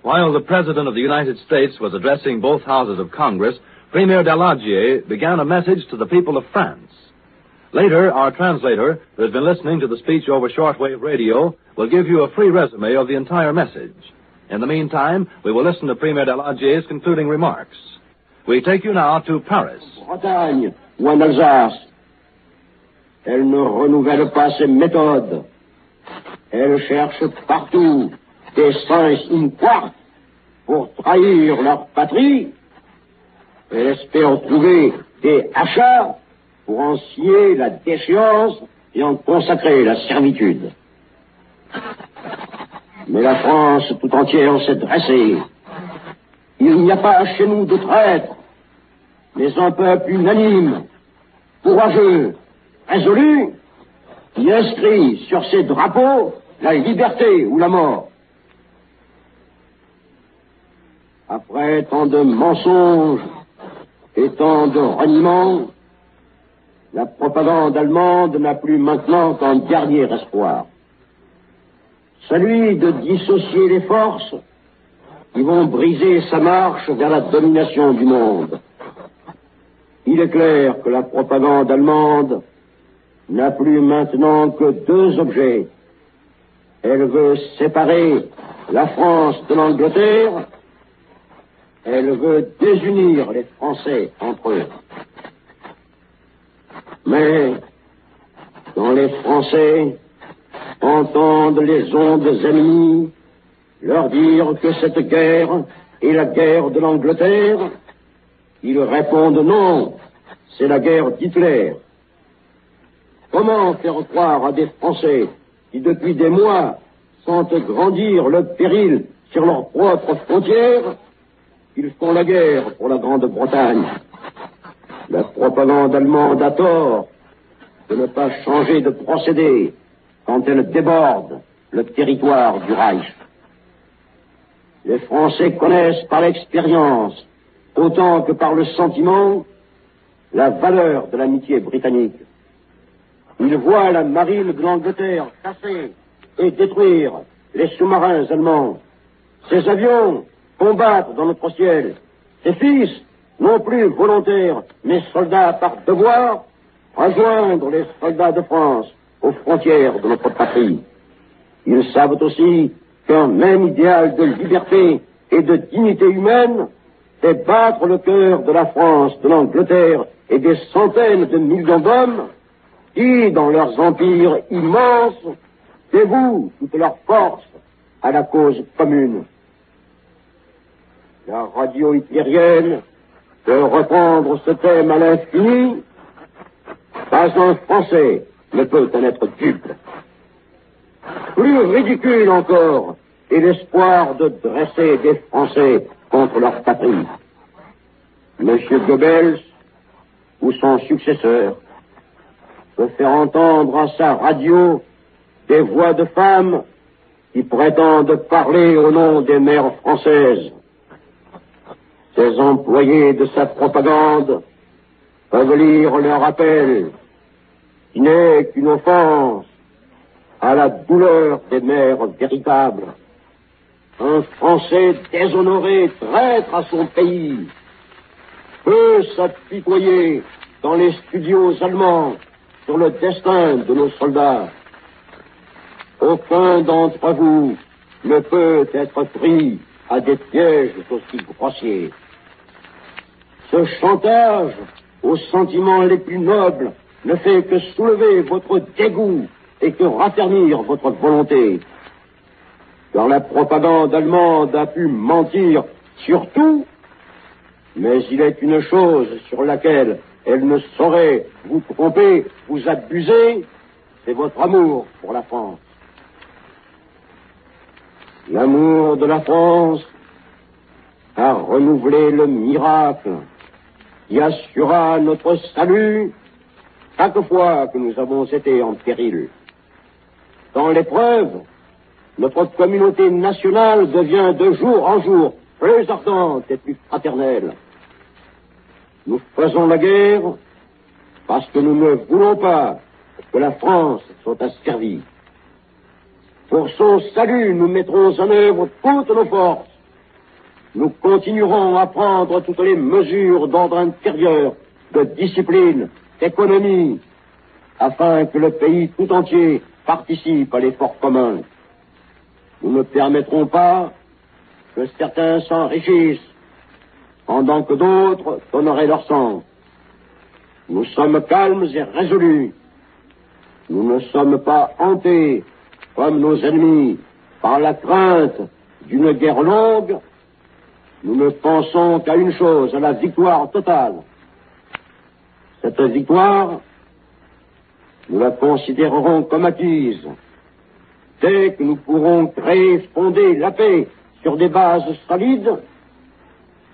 While the President of the United States was addressing both houses of Congress, Premier Daladier began a message to the people of France. Later, our translator, who has been listening to the speech over shortwave radio, will give you a free resume of the entire message. In the meantime, we will listen to Premier Daladier's concluding remarks. We take you now to Paris. Bretagne ou en Alsace, elle ne renouvelle pas ses méthodes. Elle cherche partout des sens in quarte pour trahir leur patrie. Elle espère trouver des achats pour en scier la déchéance et en consacrer la servitude. Mais la France tout entière s'est dressée. Il n'y a pas chez nous de traîtres, mais un peuple unanime, courageux, résolu, qui inscrit sur ses drapeaux la liberté ou la mort. Après tant de mensonges et tant de reniements, la propagande allemande n'a plus maintenant qu'un dernier espoir. Celui de dissocier les forces qui vont briser sa marche vers la domination du monde. Il est clair que la propagande allemande n'a plus maintenant que deux objets. Elle veut séparer la France de l'Angleterre. Elle veut désunir les Français entre eux. Mais, quand les Français entendent les ondes ennemies leur dire que cette guerre est la guerre de l'Angleterre, ils répondent non, c'est la guerre d'Hitler. Comment faire croire à des Français qui depuis des mois sentent grandir le péril sur leurs propres frontières qu'ils font la guerre pour la Grande-Bretagne? La propagande allemande a tort de ne pas changer de procédé quand elle déborde le territoire du Reich. Les Français connaissent par l'expérience, autant que par le sentiment, la valeur de l'amitié britannique. Ils voient la marine de l'Angleterre casser et détruire les sous-marins allemands. Ces avions combattent dans notre ciel. Ces fils, non plus volontaires, mais soldats par devoir, rejoindre les soldats de France aux frontières de notre patrie. Ils savent aussi qu'un même idéal de liberté et de dignité humaine fait battre le cœur de la France, de l'Angleterre et des centaines de millions d'hommes qui, dans leurs empires immenses, dévouent toute leur force à la cause commune. La radio hitlérienne peut reprendre ce thème à l'infini. Pas un Français ne peut en être dupe. Plus ridicule encore est l'espoir de dresser des Français contre leur patrie. M. Goebbels, ou son successeur, peut faire entendre à sa radio des voix de femmes qui prétendent parler au nom des mères françaises. Ces employés de sa propagande peuvent lire leur appel, qui n'est qu'une offense à la douleur des mères véritables. Un Français déshonoré, traître à son pays, peut s'apitoyer dans les studios allemands sur le destin de nos soldats. Aucun d'entre vous ne peut être pris à des pièges aussi grossiers. Ce chantage aux sentiments les plus nobles ne fait que soulever votre dégoût et que raffermir votre volonté. Car la propagande allemande a pu mentir sur tout, mais il est une chose sur laquelle elle ne saurait vous tromper, vous abuser, c'est votre amour pour la France. L'amour de la France a renouvelé le miracle qui assura notre salut chaque fois que nous avons été en péril. Dans l'épreuve, notre communauté nationale devient de jour en jour plus ardente et plus fraternelle. Nous faisons la guerre parce que nous ne voulons pas que la France soit asservie. Pour son salut, nous mettrons en œuvre toutes nos forces nous continuerons à prendre toutes les mesures d'ordre intérieur, de discipline, d'économie, afin que le pays tout entier participe à l'effort commun. Nous ne permettrons pas que certains s'enrichissent, pendant que d'autres donneraient leur sang. Nous sommes calmes et résolus. Nous ne sommes pas hantés, comme nos ennemis, par la crainte d'une guerre longue. Nous ne pensons qu'à une chose, à la victoire totale. Cette victoire, nous la considérerons comme acquise. Dès que nous pourrons créer, fonder la paix sur des bases solides,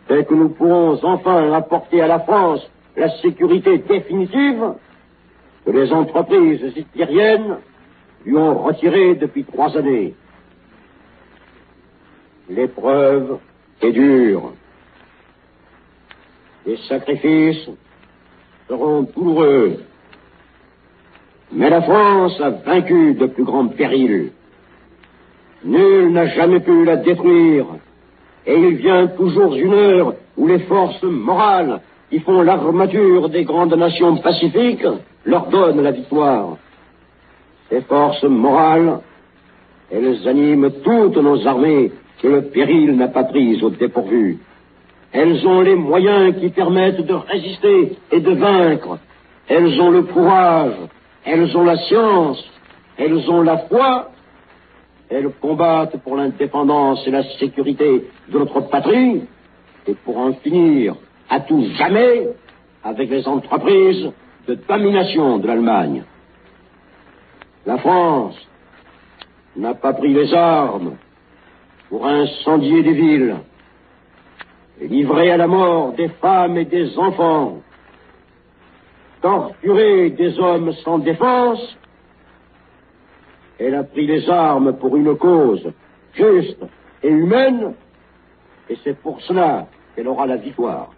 dès que nous pourrons enfin apporter à la France la sécurité définitive que les entreprises hitlériennes lui ont retirée depuis 3 années. L'épreuve est dure. Les sacrifices seront douloureux. Mais la France a vaincu de plus grands périls. Nul n'a jamais pu la détruire. Et il vient toujours une heure où les forces morales qui font l'armature des grandes nations pacifiques leur donnent la victoire. Ces forces morales, elles animent toutes nos armées que le péril n'a pas prises au dépourvu. Elles ont les moyens qui permettent de résister et de vaincre. Elles ont le courage, elles ont la science, elles ont la foi. Elles combattent pour l'indépendance et la sécurité de notre patrie et pour en finir à tout jamais avec les entreprises de domination de l'Allemagne. La France n'a pas pris les armes pour incendier des villes et livrer à la mort des femmes et des enfants, torturer des hommes sans défense. Elle a pris les armes pour une cause juste et humaine, et c'est pour cela qu'elle aura la victoire.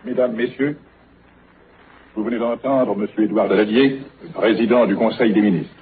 Mesdames, Messieurs, vous venez d'entendre M. Édouard Daladier, président du Conseil des ministres.